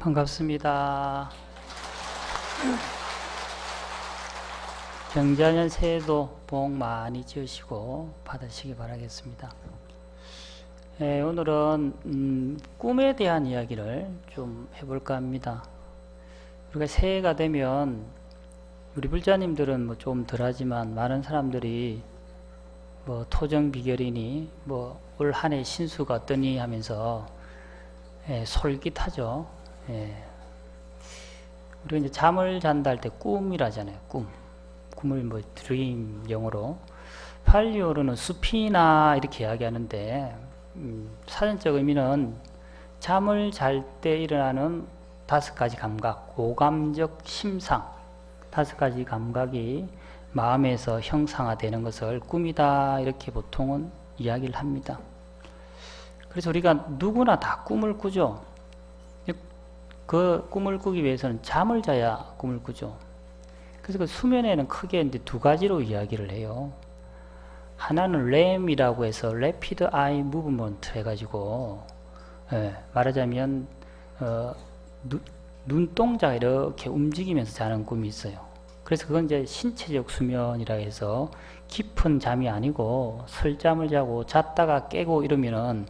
반갑습니다. 경자년 새해도 복 많이 지으시고 받으시기 바라겠습니다. 오늘은 꿈에 대한 이야기를 좀 해볼까 합니다. 우리가 새해가 되면 우리 불자님들은 뭐 좀 덜하지만 많은 사람들이 뭐 토정 비결이니 뭐 올 한 해 신수가 어떠니 하면서 솔깃하죠. 우리가 이제 잠을 잔다 할 때 꿈이라잖아요. 꿈을 뭐 드림 영어로 팔리오로는 수피나 이렇게 이야기하는데 사전적 의미는 잠을 잘 때 일어나는 5가지 감각, 오감적 심상 5가지 감각이 마음에서 형상화되는 것을 꿈이다 이렇게 보통은 이야기를 합니다. 그래서 우리가 누구나 다 꿈을 꾸죠. 그 꿈을 꾸기 위해서는 잠을 자야 꿈을 꾸죠. 그래서 그 수면에는 크게 이제 2가지로 이야기를 해요. 하나는 REM이라고 해서 Rapid Eye Movement 해가지고 말하자면 눈동자가 이렇게 움직이면서 자는 꿈이 있어요. 그래서 그건 이제 신체적 수면이라 해서 깊은 잠이 아니고 설잠을 자고 잤다가 깨고 이러면은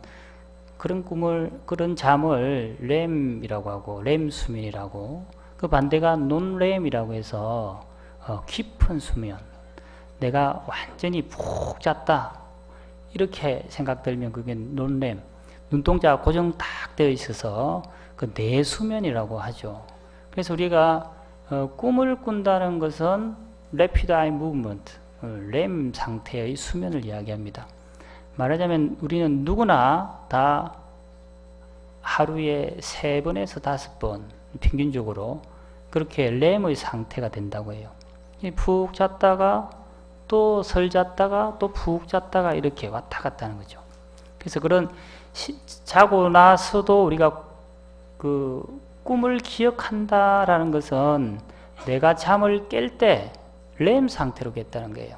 그런 잠을 REM이라고 하고 REM 수면이라고, 그 반대가 non-REM이라고 해서 깊은 수면, 내가 완전히 푹 잤다 이렇게 생각들면 그게 non-REM, 눈동자가 고정 딱 되어 있어서 그 내수면이라고 하죠. 그래서 우리가 꿈을 꾼다는 것은 Rapid Eye Movement, REM 상태의 수면을 이야기합니다. 말하자면 우리는 누구나 다 하루에 3번에서 5번 평균적으로 그렇게 REM의 상태가 된다고 해요. 푹 잤다가 또 설 잤다가 또 푹 잤다가 이렇게 왔다 갔다 하는 거죠. 그래서 그런 자고 나서도 우리가 그 꿈을 기억한다라는 것은 내가 잠을 깰 때 REM 상태로 깼다는 거예요.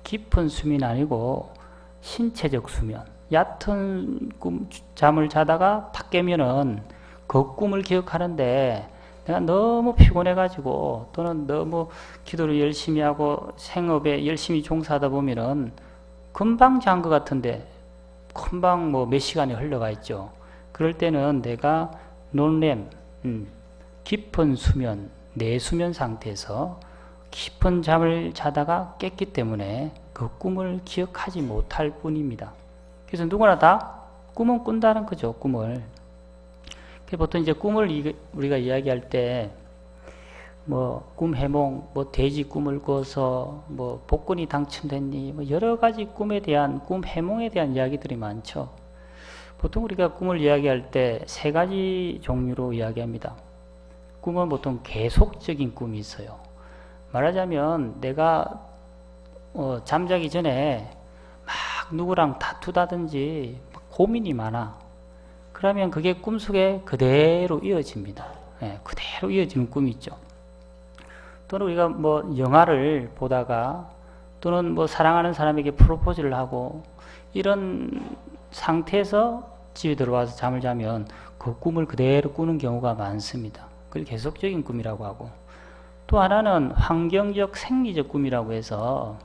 깊은 수면이 아니고 신체적 수면, 얕은 잠을 자다가 탁 깨면은 그 꿈을 기억하는데 내가 너무 피곤해가지고 또는 너무 기도를 열심히 하고 생업에 열심히 종사하다 보면은 금방 잔 것 같은데 금방 뭐 몇 시간이 흘러가 있죠. 그럴 때는 내가 non-REM, 깊은 수면, 내수면 상태에서 깊은 잠을 자다가 깼기 때문에 그 꿈을 기억하지 못할 뿐입니다. 그래서 누구나 다 꿈은 꾼다는 거죠, 꿈을. 보통 이제 꿈을 우리가 이야기할 때, 뭐, 꿈 해몽, 뭐, 돼지 꿈을 꿔서, 뭐, 복권이 당첨됐니, 뭐, 여러 가지 꿈에 대한, 꿈 해몽에 대한 이야기들이 많죠. 보통 우리가 꿈을 이야기할 때 3가지 종류로 이야기합니다. 꿈은 보통 계속적인 꿈이 있어요. 말하자면 내가 잠자기 전에 막 누구랑 다투다든지 고민이 많아. 그러면 그게 꿈속에 그대로 이어집니다. 그대로 이어지는 꿈이 있죠. 또는 우리가 뭐 영화를 보다가 또는 뭐 사랑하는 사람에게 프로포즈를 하고 이런 상태에서 집에 들어와서 잠을 자면 그 꿈을 그대로 꾸는 경우가 많습니다. 그걸 계속적인 꿈이라고 하고, 또 하나는 환경적 생리적 꿈이라고 해서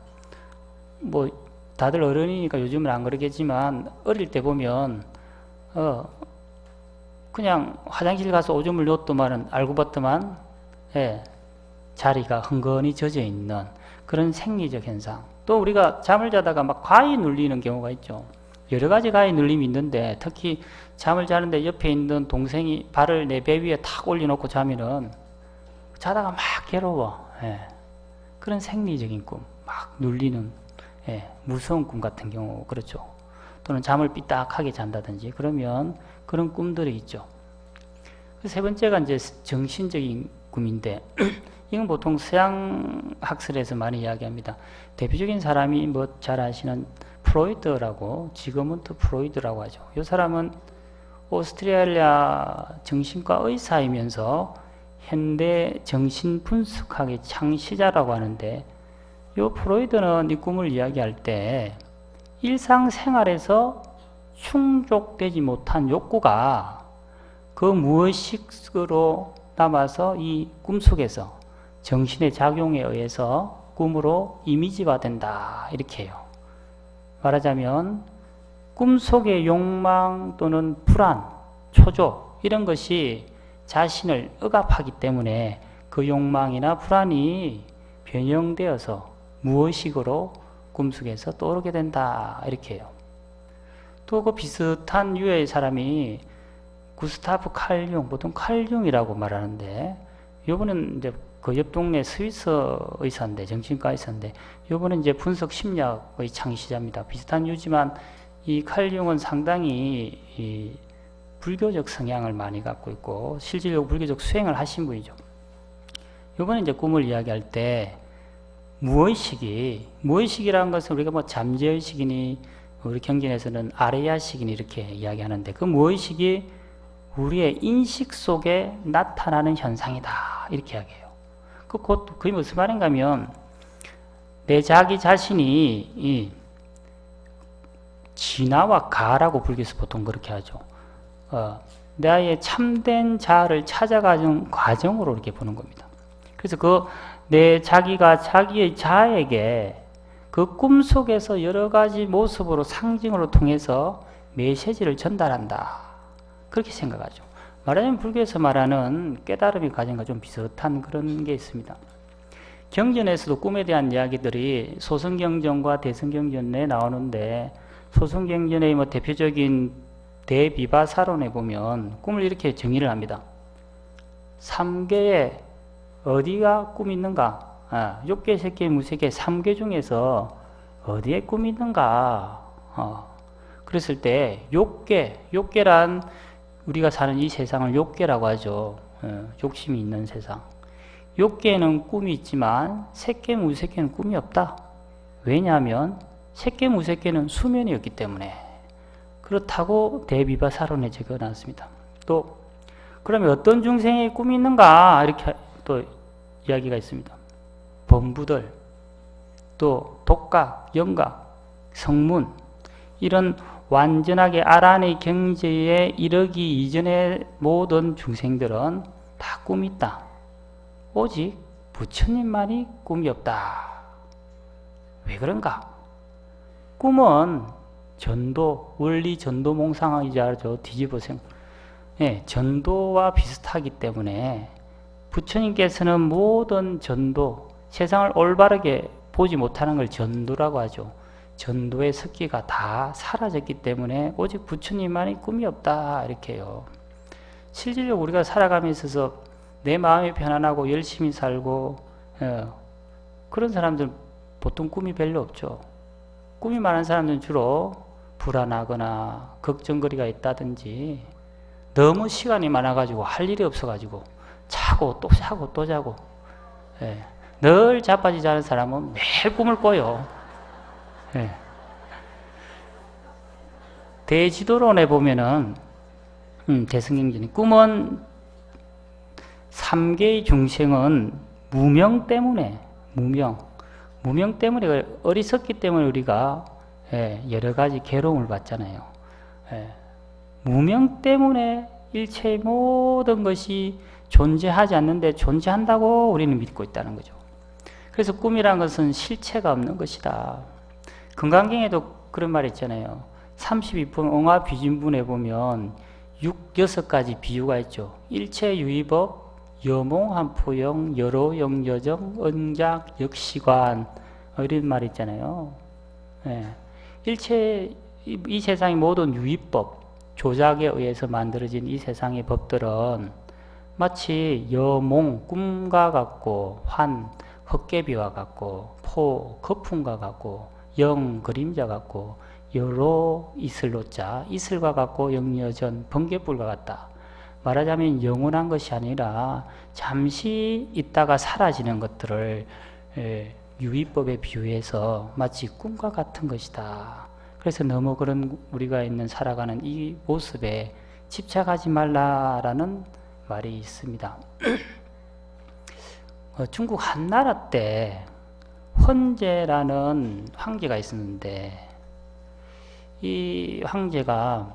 뭐 다들 어른이니까 요즘은 안 그러겠지만 어릴 때 보면 그냥 화장실 가서 오줌을 놓았더만은 알고 봤더만 자리가 흥건히 젖어 있는 그런 생리적 현상. 또 우리가 잠을 자다가 막 과히 눌리는 경우가 있죠. 여러 가지 과히 눌림이 있는데 특히 잠을 자는데 옆에 있는 동생이 발을 내 배 위에 탁 올려놓고 자면은 자다가 막 괴로워. 그런 생리적인 꿈, 막 눌리는 무서운 꿈 같은 경우 그렇죠. 또는 잠을 삐딱하게 잔다든지 그러면 그런 꿈들이 있죠. 3번째가 이제 정신적인 꿈인데 이건 보통 서양 학설에서 많이 이야기합니다. 대표적인 사람이 뭐 잘 아시는 프로이드라고, 지그문트 프로이드라고 하죠. 이 사람은 오스트레일리아 정신과 의사이면서 현대 정신분석학의 창시자라고 하는데, 이 프로이드는 이 꿈을 이야기할 때 일상생활에서 충족되지 못한 욕구가 그 무의식으로 남아서 이 꿈속에서 정신의 작용에 의해서 꿈으로 이미지화된다 이렇게 해요. 말하자면 꿈속의 욕망 또는 불안, 초조 이런 것이 자신을 억압하기 때문에 그 욕망이나 불안이 변형되어서 무의식으로 꿈속에서 떠오르게 된다 이렇게 해요. 또 그 비슷한 유의 사람이 구스타프 칼 융, 보통 칼 융이라고 말하는데 요번은 이제 그 옆 동네 스위스 의사인데 정신과 의사인데 요번은 이제 분석 심리학의 창시자입니다. 비슷한 유지만 이 칼 융은 상당히 이 불교적 성향을 많이 갖고 있고 실질적으로 불교적 수행을 하신 분이죠. 요번에 이제 꿈을 이야기할 때 무의식이라는 것은 우리가 뭐 잠재의식이니 우리 경전에서는 아레야식이니 이렇게 이야기하는데 그 무의식이 우리의 인식 속에 나타나는 현상이다 이렇게 이야기해요. 그게 무슨 말인가 하면 내 자기 자신이 이 진화와 가라고 불교에서 보통 그렇게 하죠. 나의 참된 자아를 찾아가는 과정으로 이렇게 보는 겁니다. 그래서 내 자기가 자기의 자에게 그 꿈속에서 여러 가지 모습으로 상징으로 통해서 메시지를 전달한다. 그렇게 생각하죠. 말하자면 불교에서 말하는 깨달음의 과정과 좀 비슷한 그런 게 있습니다. 경전에서도 꿈에 대한 이야기들이 소승경전과 대승경전에 나오는데 소승경전의 뭐 대표적인 대비바사론에 보면 꿈을 이렇게 정의를 합니다. 3개의 어디가 꿈이 있는가? 6개, 새끼, 무새끼 3개 중에서 어디에 꿈이 있는가? 그랬을 때 6개란 우리가 사는 이 세상을 6개라고 하죠. 욕심이 있는 세상. 6개는 꿈이 있지만 새끼, 무새끼는 꿈이 없다. 왜냐하면 새끼, 무새끼는 수면이었기 때문에 그렇다고 대비바사론에 적어놨습니다. 또 그러면 어떤 중생의 꿈이 있는가? 이렇게 또 이야기가 있습니다. 범부들, 또 독각, 영각, 성문 이런 완전하게 아란의 경지에 이르기 이전의 모든 중생들은 다 꿈이 있다. 오직 부처님만이 꿈이 없다. 왜 그런가? 꿈은 전도, 원리 전도 몽상이자 뒤집어서 전도와 비슷하기 때문에 부처님께서는 모든 전도, 세상을 올바르게 보지 못하는 걸 전도라고 하죠. 전도의 습기가 다 사라졌기 때문에 오직 부처님만이 꿈이 없다 이렇게 해요. 실질적으로 우리가 살아감에 있어서 내 마음이 편안하고 열심히 살고 그런 사람들은 보통 꿈이 별로 없죠. 꿈이 많은 사람들은 주로 불안하거나 걱정거리가 있다든지 너무 시간이 많아가지고 할 일이 없어가지고 자고 또 자고 또 자고 늘 자빠지지 않은 사람은 매일 꿈을 꿔요. 대지도론에 보면은 대승경전이 꿈은 3개의 중생은 무명 때문에 어리석기 때문에 우리가 여러 가지 괴로움을 받잖아요. 무명 때문에 일체의 모든 것이 존재하지 않는데 존재한다고 우리는 믿고 있다는 거죠. 그래서 꿈이란 것은 실체가 없는 것이다. 금강경에도 그런 말이 있잖아요. 32품 응화비진분에 보면 6가지 비유가 있죠. 일체 유의법, 여몽한포영, 여로영여정, 은작, 역시관 이런 말이 있잖아요. 일체 이 세상의 모든 유의법, 조작에 의해서 만들어진 이 세상의 법들은 마치 여몽, 꿈과 같고 환, 헛개비와 같고 포, 거품과 같고 영, 그림자 같고 여로, 이슬로자, 이슬과 같고 영여전, 번개불과 같다. 말하자면 영원한 것이 아니라 잠시 있다가 사라지는 것들을 유의법에 비유해서 마치 꿈과 같은 것이다. 그래서 너무 그런 우리가 있는 살아가는 이 모습에 집착하지 말라라는 말이 있습니다. 중국 한나라 때 헌제라는 황제가 있었는데 이 황제가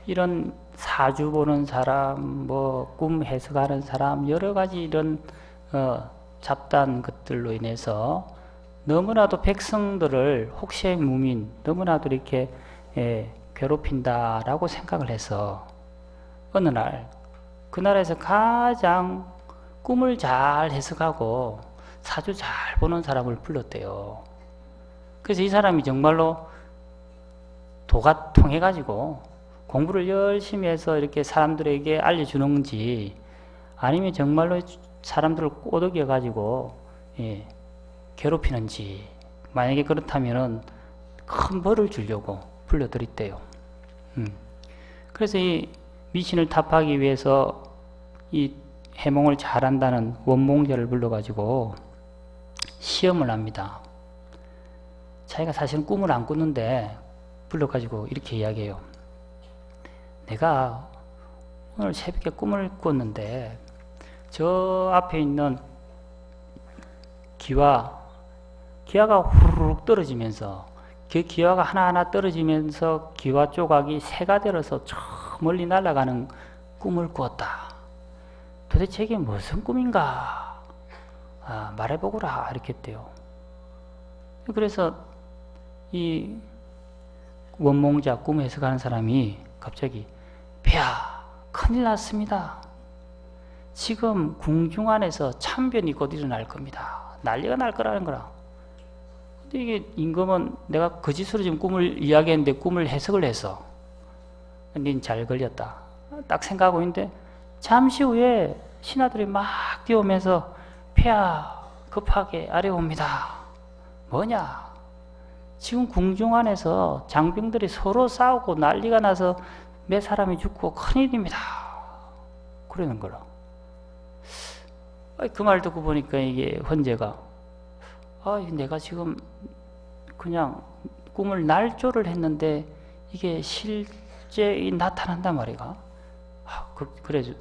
이런 사주 보는 사람, 뭐 꿈 해석하는 사람, 여러 가지 이런 잡다한 것들로 인해서 너무나도 백성들을 혹시의 무민 너무나도 이렇게 괴롭힌다라고 생각을 해서 어느 날 그 나라에서 가장 꿈을 잘 해석하고 사주 잘 보는 사람을 불렀대요. 그래서 이 사람이 정말로 도가 통해가지고 공부를 열심히 해서 이렇게 사람들에게 알려주는지 아니면 정말로 사람들을 꼬드겨가지고 괴롭히는지, 만약에 그렇다면은 큰 벌을 주려고 불러드렸대요. 그래서 이 미신을 탑하기 위해서 이 해몽을 잘한다는 원몽자를 불러가지고 시험을 합니다. 자기가 사실은 꿈을 안 꾸는데 불러가지고 이렇게 이야기해요. 내가 오늘 새벽에 꿈을 꿨는데 저 앞에 있는 기와가 후루룩 떨어지면서 그 기와가 하나하나 떨어지면서 기와 조각이 새가 되어서 저 멀리 날아가는 꿈을 꾸었다. 도대체 이게 무슨 꿈인가? 말해보거라 이렇게 했대요. 그래서 이 원몽자 꿈 해석하는 사람이 갑자기 폐하 큰일 났습니다. 지금 궁중 안에서 참변이 곧 일어날 겁니다. 난리가 날 거라는 거라. 근데 이게 임금은 내가 거짓으로 지금 꿈을 이야기했는데 꿈을 해석을 해서 닌 잘 걸렸다 딱 생각하고 있는데 잠시 후에 신하들이 막 뛰어오면서 폐하 급하게 아래 옵니다. 뭐냐? 지금 궁중 안에서 장병들이 서로 싸우고 난리가 나서 몇 사람이 죽고 큰일입니다. 그러는 거라. 그 말 듣고 보니까 이게 헌제가 내가 지금 그냥 꿈을 날조를 했는데 이게 실제 나타난단 말이가. 그래서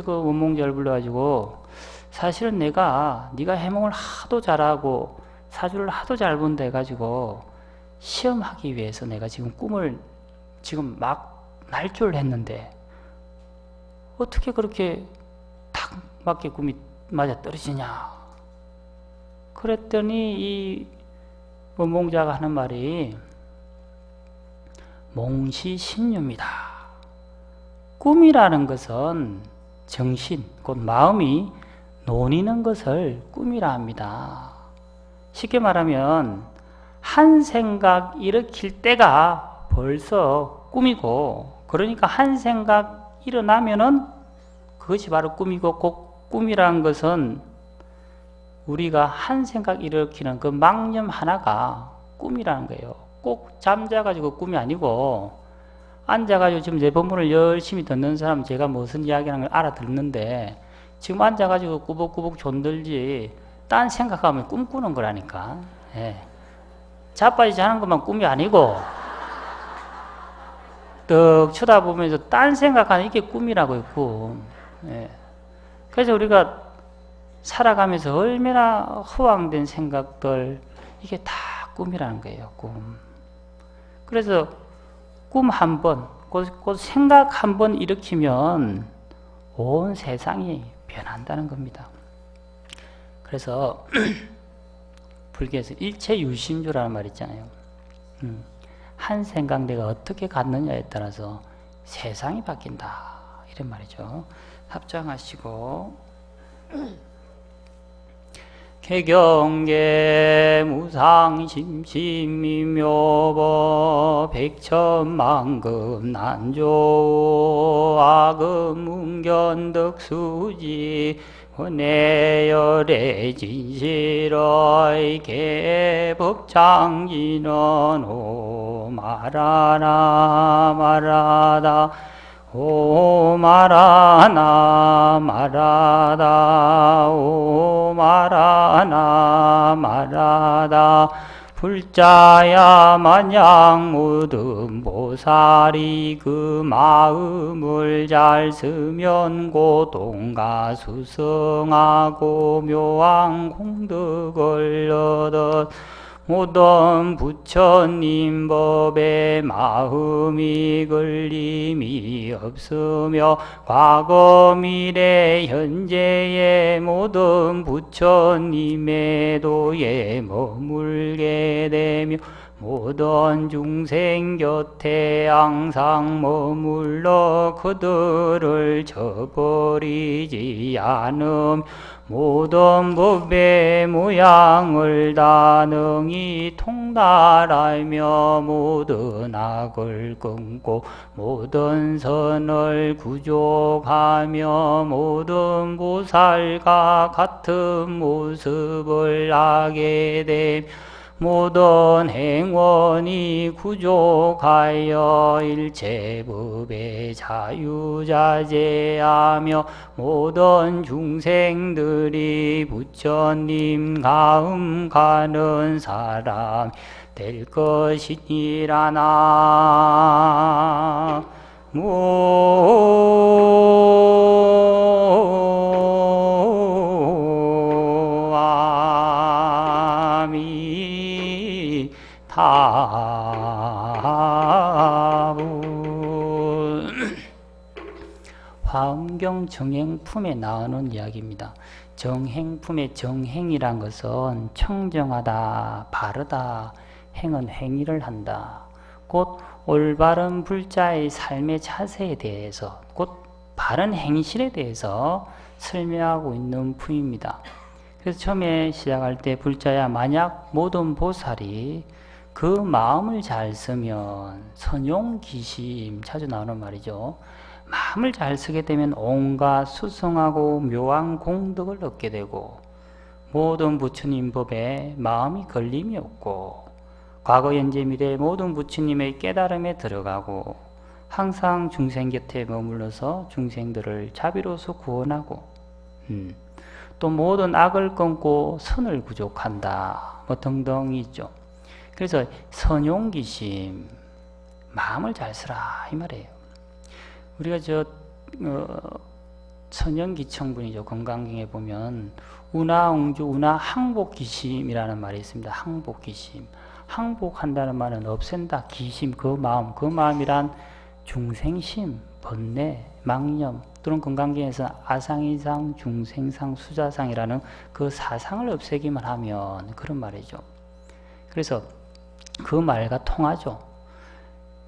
그 원몽자를 불러가지고 사실은 네가 해몽을 하도 잘하고 사주를 하도 잘 본다 해가지고 시험하기 위해서 내가 지금 꿈을 지금 막 날조를 했는데 어떻게 그렇게 탁 맞게 꿈이 맞아 떨어지냐. 그랬더니 이 원몽자가 하는 말이 몽시신유입니다. 꿈이라는 것은 정신, 곧 마음이 논이는 것을 꿈이라 합니다. 쉽게 말하면 한 생각 일으킬 때가 벌써 꿈이고, 그러니까 한 생각 일어나면은 그것이 바로 꿈이고, 꼭 꿈이라는 것은 우리가 한 생각 일으키는 그 망념 하나가 꿈이라는 거예요. 꼭 잠자가지고 꿈이 아니고, 앉아가지고 지금 내 법문을 열심히 듣는 사람 제가 무슨 이야기하는 걸 알아듣는데 지금 앉아가지고 꾸벅꾸벅 존들지 딴 생각하면 꿈꾸는 거라니까. 자빠지 자는 것만 꿈이 아니고 떡 쳐다보면서 딴 생각하는 이게 꿈이라고 있고. 그래서 우리가 살아가면서 얼마나 허황된 생각들 이게 다 꿈이라는 거예요. 꿈. 그래서 꿈 한 번, 곧 생각 한 번 일으키면 온 세상이 변한다는 겁니다. 그래서 불교에서 일체유심주라는 말 있잖아요. 한 생각 내가 어떻게 갖느냐에 따라서 세상이 바뀐다 이런 말이죠. 합장하시고 개경계 무상심심미묘법 백천만금 난조 아금문견덕수지 원해열의 진실의 개법장진은 오 말하나 말하다 오 말하나 말하다 오 말하나 말하다 불자야 마냥 모든 보살이 그 마음을 잘 쓰면 고통가 수성하고 묘한 공덕을 얻어 모든 부처님 법에 마음이 걸림이 없으며 과거 미래 현재의 모든 부처님의 도에 머물게 되며 모든 중생 곁에 항상 머물러 그들을 저버리지 않음 모든 법의 모양을 다 능히 통달하며 모든 악을 끊고 모든 선을 구족하며 모든 보살과 같은 모습을 하게 됨 모든 행원이 구족하여 일체법에 자유자재하며 모든 중생들이 부처님 가음 가는 사람 될 것이니라. 화엄경 정행품에 나오는 이야기입니다. 정행품의 정행이란 것은 청정하다, 바르다, 행은 행위를 한다. 곧 올바른 불자의 삶의 자세에 대해서, 곧 바른 행실에 대해서 설명하고 있는 품입니다. 그래서 처음에 시작할 때 불자야 만약 모든 보살이 그 마음을 잘 쓰면 선용기심 자주 나오는 말이죠. 마음을 잘 쓰게 되면 온갖 수승하고 묘한 공덕을 얻게 되고 모든 부처님 법에 마음이 걸림이 없고 과거 현재 미래 모든 부처님의 깨달음에 들어가고 항상 중생 곁에 머물러서 중생들을 자비로서 구원하고 또 모든 악을 끊고 선을 구족한다 뭐 등등이 있죠. 그래서 선용기심 마음을 잘 쓰라 이 말이에요. 우리가 천연기청분이죠. 건강경에 보면 운하응주 운하항복기심이라는 말이 있습니다. 항복기심 항복한다는 말은 없앤다. 기심 그 마음이란 중생심, 번뇌, 망념 또는 건강경에서 아상이상, 중생상, 수자상이라는 그 사상을 없애기만 하면 그런 말이죠. 그래서 그 말과 통하죠.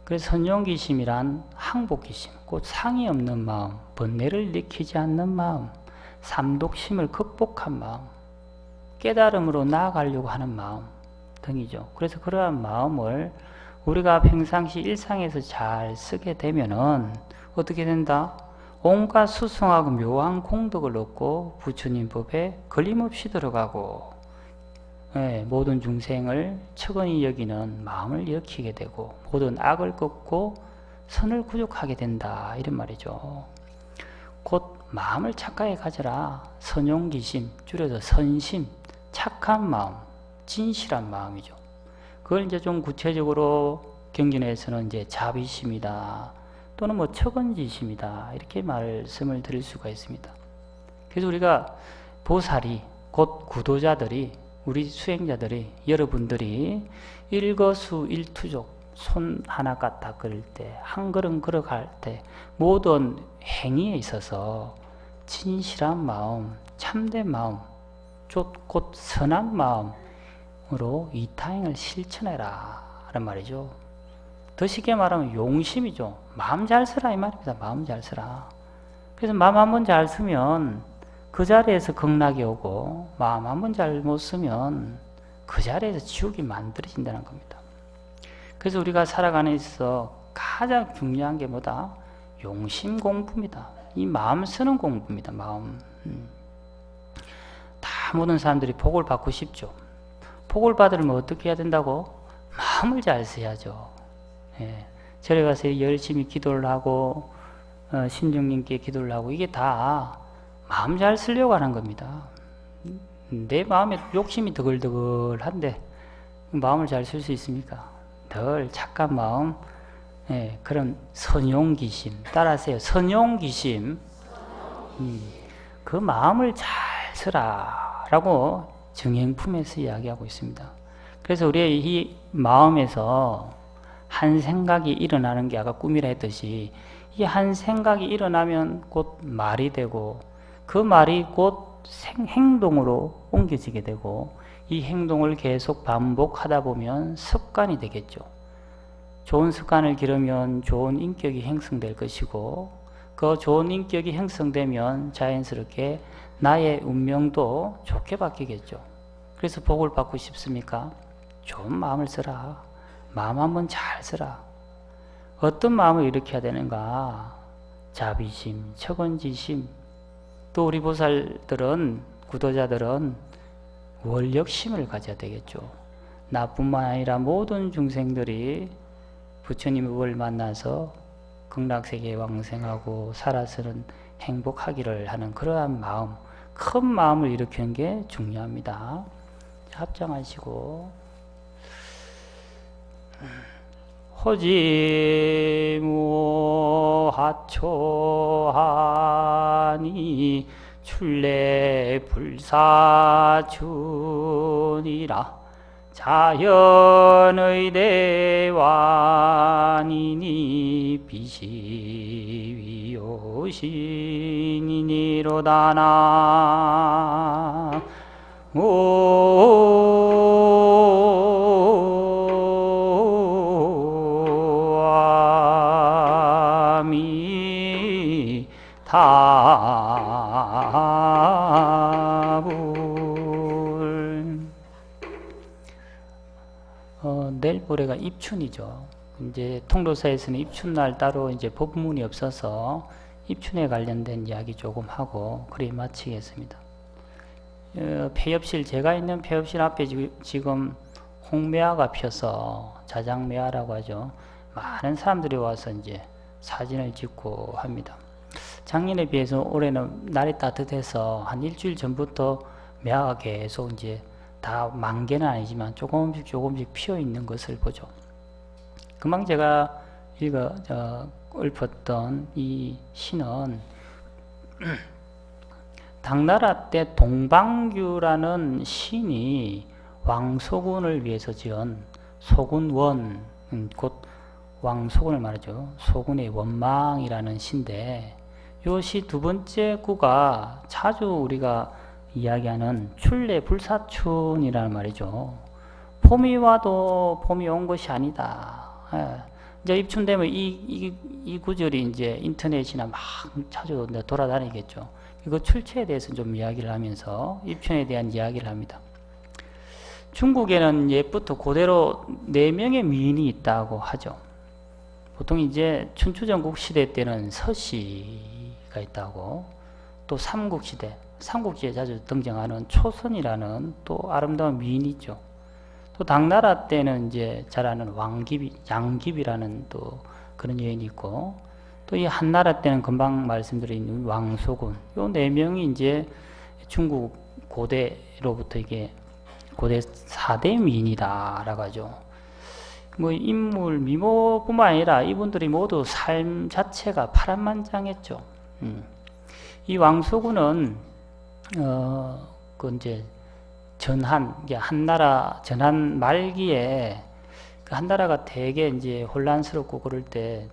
그래서 선용기심이란 항복기심, 곧 상이 없는 마음, 번뇌를 일으키지 않는 마음, 삼독심을 극복한 마음, 깨달음으로 나아가려고 하는 마음 등이죠. 그래서 그러한 마음을 우리가 평상시 일상에서 잘 쓰게 되면은 어떻게 된다? 온갖 수승하고 묘한 공덕을 얻고 부처님 법에 걸림없이 들어가고 모든 중생을 척언히 여기는 마음을 일으키게 되고 모든 악을 끊고 선을 구족하게 된다 이런 말이죠. 곧 마음을 착하게 가져라. 선용기심 줄여서 선심 착한 마음 진실한 마음이죠. 그걸 이제 좀 구체적으로 경전에서는 이제 자비심이다 또는 뭐 척언지심이다 이렇게 말씀을 드릴 수가 있습니다. 그래서 우리가 보살이 곧 구도자들이 우리 수행자들이 여러분들이 일거수일투족 손 하나 까딱 그릴 때 한 걸음 걸어갈 때 모든 행위에 있어서 진실한 마음 참된 마음 곧 선한 마음으로 이 타행을 실천해라 라는 말이죠. 더 쉽게 말하면 용심이죠. 마음 잘 쓰라 이 말입니다. 마음 잘 쓰라. 그래서 마음 한번 잘 쓰면 그 자리에서 극락이 오고 마음 한번 잘못 쓰면 그 자리에서 지옥이 만들어진다는 겁니다. 그래서 우리가 살아가는 데 있어서 가장 중요한 게 뭐다? 용심 공부입니다. 이 마음 쓰는 공부입니다. 마음. 다 모든 사람들이 복을 받고 싶죠. 복을 받으려면 어떻게 해야 된다고? 마음을 잘 써야죠. 절에 가서 열심히 기도를 하고 신령님께 기도를 하고 이게 다 마음 잘 쓰려고 하는 겁니다. 내 마음에 욕심이 드글드글한데 마음을 잘 쓸 수 있습니까? 늘 착한 마음, 그런 선용기심 따라하세요. 선용기심 그 마음을 잘 쓰라 라고 정행품에서 이야기하고 있습니다. 그래서 우리의 이 마음에서 한 생각이 일어나는 게 아까 꿈이라 했듯이 이 한 생각이 일어나면 곧 말이 되고 그 말이 곧 행동으로 옮겨지게 되고 이 행동을 계속 반복하다 보면 습관이 되겠죠. 좋은 습관을 기르면 좋은 인격이 형성될 것이고 그 좋은 인격이 형성되면 자연스럽게 나의 운명도 좋게 바뀌겠죠. 그래서 복을 받고 싶습니까? 좋은 마음을 쓰라. 마음 한번 잘 쓰라. 어떤 마음을 일으켜야 되는가? 자비심, 처건지심. 또 우리 보살들은, 구도자들은 원력심을 가져야 되겠죠. 나뿐만 아니라 모든 중생들이 부처님을 만나서 극락세계에 왕생하고 살아서는 행복하기를 하는 그러한 마음, 큰 마음을 일으키는 게 중요합니다. 합장하시고 호지무하초하니 출래 불사춘이라 자연의 대왕이니 비시위요신이니로다나 내일 모레가 입춘이죠. 이제 통도사에서는 입춘날 따로 이제 법문이 없어서 입춘에 관련된 이야기 조금 하고 그리 마치겠습니다. 폐엽실, 제가 있는 폐엽실 앞에 지금 홍매화가 펴서 자장매화라고 하죠. 많은 사람들이 와서 이제 사진을 찍고 합니다. 작년에 비해서 올해는 날이 따뜻해서 한 일주일 전부터 매화가 계속 이제 다 만개는 아니지만 조금씩 피어 있는 것을 보죠. 금방 제가 읊었던 이 시는 당나라 때 동방규라는 신이 왕소군을 위해서 지은 소군원, 곧 왕소군을 말하죠. 소군의 원망이라는 시인데 요 시 두 번째 구가 자주 우리가 이야기하는 출래 불사춘이라는 말이죠. 봄이 와도 봄이 온 것이 아니다. 이제 입춘되면 이 구절이 이제 인터넷이나 막 자주 돌아다니겠죠. 이거 출처에 대해서 좀 이야기를 하면서 입춘에 대한 이야기를 합니다. 중국에는 옛부터 그대로 4명의 미인이 있다고 하죠. 보통 이제 춘추전국 시대 때는 서씨가 있다고, 또 삼국시대, 삼국지에 자주 등장하는 초선이라는 또 아름다운 미인이 있죠. 또 당나라 때는 이제 잘 아는 양깁이라는 또 그런 여인이 있고, 또 이 한나라 때는 금방 말씀드린 왕소군, 요 4명이 이제 중국 고대로부터 이게 고대 4대 미인이다라고 하죠. 뭐 인물 미모뿐만 아니라 이분들이 모두 삶 자체가 파란만장했죠. 이 왕소군은 그 이제 한나라 전한 말기에 그 한나라가 되게 이제 혼란스럽고 그럴 때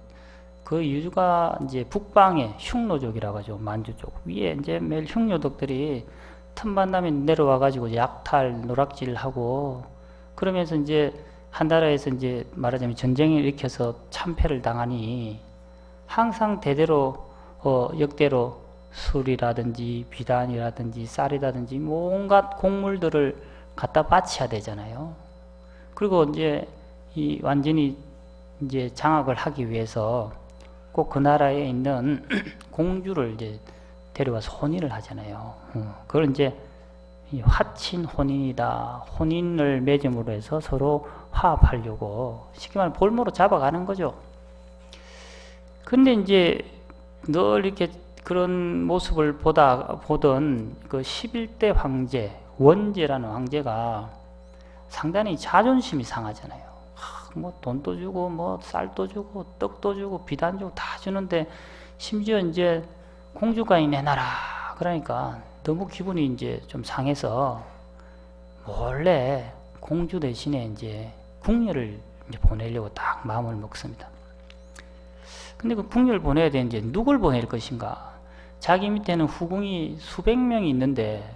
그 이유가 이제 북방의 흉노족이라고 하죠. 만주족 위에 이제 매일 흉노족들이 틈만 나면 내려와 가지고 약탈 노락질하고 그러면서 이제 한나라에서 이제 말하자면 전쟁을 일으켜서 참패를 당하니 항상 대대로 역대로 술이라든지 비단이라든지 쌀이라든지 온갖 곡물들을 갖다 바쳐야 되잖아요. 그리고 이제 이 완전히 이제 장악을 하기 위해서 꼭 그 나라에 있는 공주를 이제 데려와서 혼인을 하잖아요. 그걸 이제 화친 혼인이다. 혼인을 매점으로 해서 서로 화합하려고 쉽게 말하면 볼모로 잡아가는 거죠. 근데 이제 늘 이렇게 그런 모습을 보던 그 11대 황제, 원제라는 황제가 상당히 자존심이 상하잖아요. 뭐 돈도 주고, 뭐 쌀도 주고, 떡도 주고, 비단 주고 다 주는데 심지어 이제 공주까지 내놔라. 그러니까 너무 기분이 이제 좀 상해서 몰래 공주 대신에 이제 궁녀를 이제 보내려고 딱 마음을 먹습니다. 근데 그 궁녀를 보내야 되는데 누굴 보낼 것인가? 자기 밑에는 후궁이 수백 명이 있는데,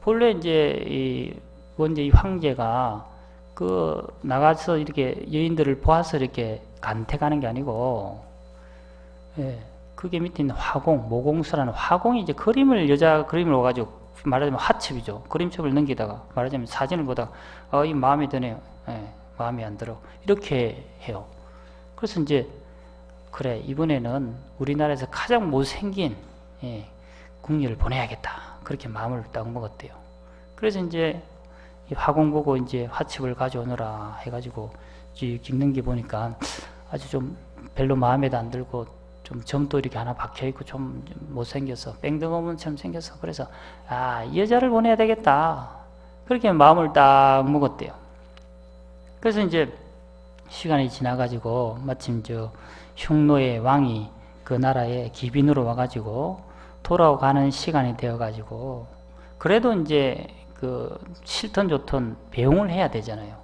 본래 이제 이 황제가 그 나가서 이렇게 여인들을 보아서 이렇게 간택하는 게 아니고, 예, 그게 밑에 있는 화공, 모공수라는 화공이 이제 여자 그림을 와가지고 말하자면 화첩이죠. 그림첩을 넘기다가 말하자면 사진을 보다가 이 마음에 드네요. 예, 마음에 안 들어. 이렇게 해요. 그래서 이제 그래, 이번에는 우리나라에서 가장 못생긴 궁녀를 보내야겠다. 그렇게 마음을 딱 먹었대요. 그래서 이제 이 화공 보고 이제 화첩을 가져오느라 해가지고 찍는 게 보니까 아주 좀 별로 마음에도 안 들고 좀 점도 이렇게 하나 박혀있고 좀 못생겨서 뺑등어문처럼 생겨서, 그래서 이 여자를 보내야 되겠다. 그렇게 마음을 딱 먹었대요. 그래서 이제 시간이 지나가지고 마침 흉노의 왕이 그 나라에 기빈으로 와가지고 돌아가는 시간이 되어가지고, 그래도 이제 그 싫든 좋든 배웅을 해야 되잖아요.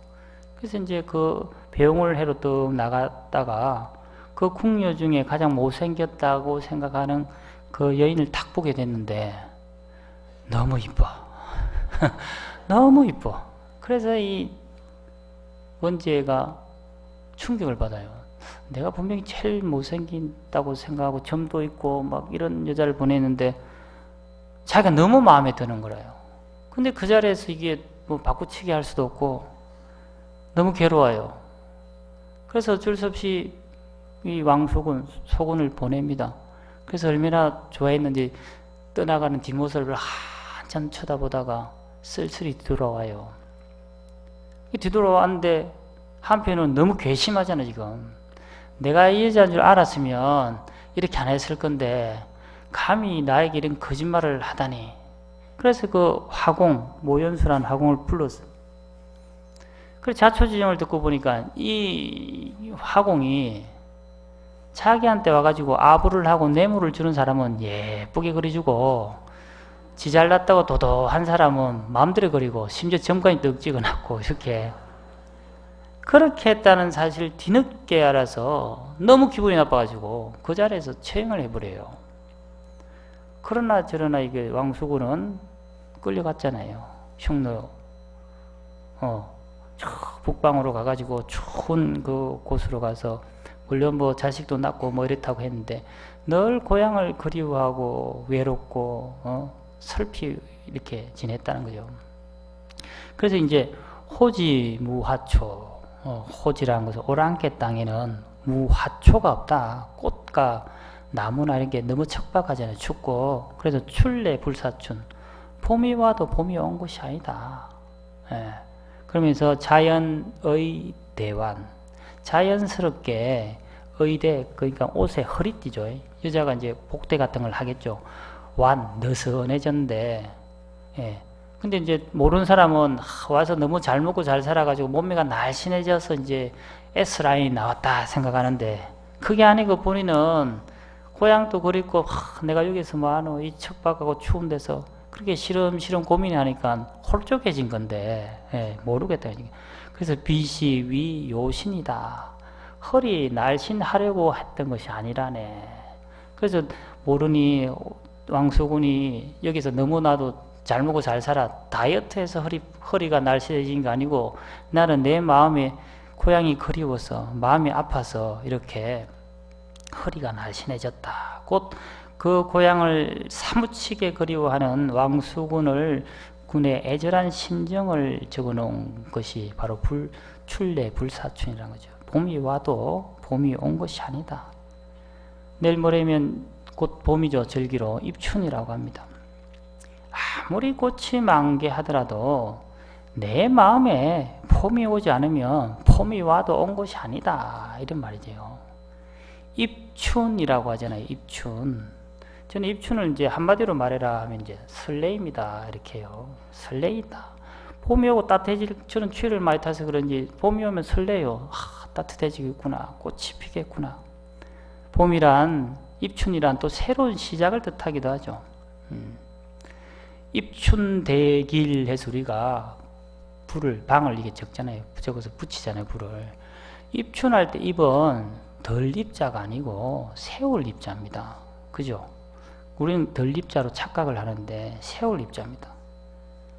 그래서 이제 그 배웅을 해로 또 나갔다가 그 궁녀 중에 가장 못생겼다고 생각하는 그 여인을 딱 보게 됐는데 너무 이뻐. 너무 이뻐. 그래서 이 원제가 충격을 받아요. 내가 분명히 제일 못생긴다고 생각하고 점도 있고 막 이런 여자를 보냈는데 자기가 너무 마음에 드는 거예요. 근데 그 자리에서 이게 뭐 바꾸치기 할 수도 없고 너무 괴로워요. 그래서 어쩔 수 없이 이 소군을 보냅니다. 그래서 얼마나 좋아했는지 떠나가는 뒷모습을 한참 쳐다보다가 쓸쓸히 뒤돌아와요. 뒤돌아왔는데 한편은 너무 괘씸하잖아. 지금 내가 이 여자인 줄 알았으면 이렇게 안 했을 건데 감히 나에게 이런 거짓말을 하다니. 그래서 그 화공, 모연수라는 화공을 불렀어. 그래서 자초지종을 듣고 보니까 이 화공이 자기한테 와가지고 아부를 하고 뇌물을 주는 사람은 예쁘게 그려주고, 지 잘났다고 도도한 사람은 마음대로 그리고, 심지어 점까지 떡 찍어놨고, 이렇게 그렇게 했다는 사실을 뒤늦게 알아서 너무 기분이 나빠가지고 그 자리에서 처형을 해버려요. 그러나 저러나 이게 왕수군은 끌려갔잖아요. 흉노 저 북방으로 가가지고 추운 그 곳으로 가서, 물론 뭐 자식도 낳고 뭐 이렇다고 했는데 늘 고향을 그리워하고 외롭고 슬피 이렇게 지냈다는 거죠. 그래서 이제 호지무화초, 호지라는 것은 오랑캐 땅에는 무화초가 없다. 꽃과 나무나 이런 게 너무 척박하잖아요. 춥고. 그래서 출래불사춘, 봄이 와도 봄이 온 것이 아니다. 그러면서 자연의 대환, 자연스럽게 의대, 그러니까 옷에 허리띠죠. 여자가 이제 복대 같은 걸 하겠죠. 느슨해졌는데, 근데 이제 모르는 사람은 와서 너무 잘 먹고 잘 살아가지고 몸매가 날씬해져서 이제 S라인이 나왔다 생각하는데, 그게 아니고 본인은 고향도 그립고 내가 여기서 뭐하노, 이 척박하고 추운 데서 그렇게 시름시름 고민하니까 홀쭉해진 건데, 모르겠다. 그래서 빛이 위 요신이다. 허리 날씬하려고 했던 것이 아니라네. 그래서 모르니 왕수군이 여기서 너무나도 잘 먹고 잘 살아 다이어트해서 허리가 날씬해진 게 아니고, 나는 내 마음에 고향이 그리워서 마음이 아파서 이렇게 허리가 날씬해졌다. 곧 그 고향을 사무치게 그리워하는 왕수군을 군의 애절한 심정을 적어놓은 것이 바로 출래불사춘이라는 거죠. 봄이 와도 봄이 온 것이 아니다. 내일 모레면 곧 봄이죠. 절기로 입춘이라고 합니다. 아무리 꽃이 만개하더라도 내 마음에 봄이 오지 않으면 봄이 와도 온 것이 아니다. 이런 말이죠. 입춘이라고 하잖아요. 입춘. 저는 입춘을 이제 한마디로 말해라 하면 이제 설레입니다. 이렇게 해요. 설레이다. 봄이 오고 저는 추위를 많이 타서 그런지 봄이 오면 설레요. 따뜻해지겠구나. 꽃이 피겠구나. 봄이란, 입춘이란 또 새로운 시작을 뜻하기도 하죠. 입춘대길 해서 우리가 방을 이게 적잖아요. 적어서 붙이잖아요. 불을. 입춘할 때 입은 덜 입자가 아니고 세울 입자입니다. 그죠? 우리는 덜 입자로 착각을 하는데 세울 입자입니다.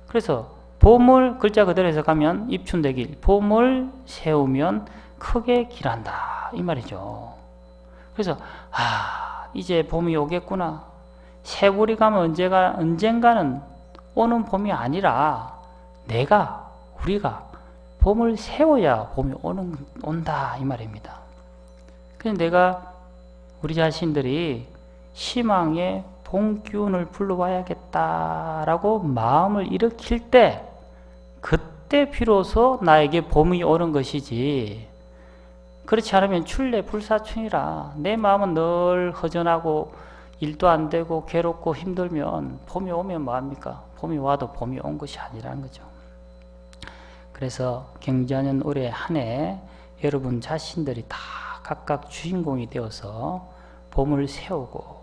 그래서 봄을 글자 그대로 해석하면 입춘대길, 봄을 세우면 크게 길한다 이 말이죠. 그래서 이제 봄이 오겠구나. 세월이 가면 언젠가는 오는 봄이 아니라 우리가 봄을 세워야 봄이 온다 이 말입니다. 그래서 내가 우리 자신들이 희망의 봄 기운을 불러와야겠다라고 마음을 일으킬 때 그때 비로소 나에게 봄이 오는 것이지, 그렇지 않으면 출래불사춘이라 내 마음은 늘 허전하고 일도 안 되고 괴롭고 힘들면 봄이 오면 뭐합니까? 봄이 와도 봄이 온 것이 아니라는 거죠. 그래서 경자년 올해 한 해 여러분 자신들이 다 각각 주인공이 되어서 봄을 세우고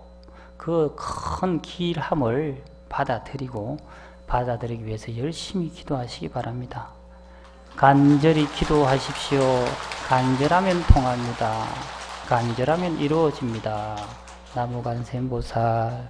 그 큰 길함을 받아들이기 위해서 열심히 기도하시기 바랍니다. 간절히 기도하십시오. 간절하면 통합니다. 간절하면 이루어집니다. 나무관세음보살.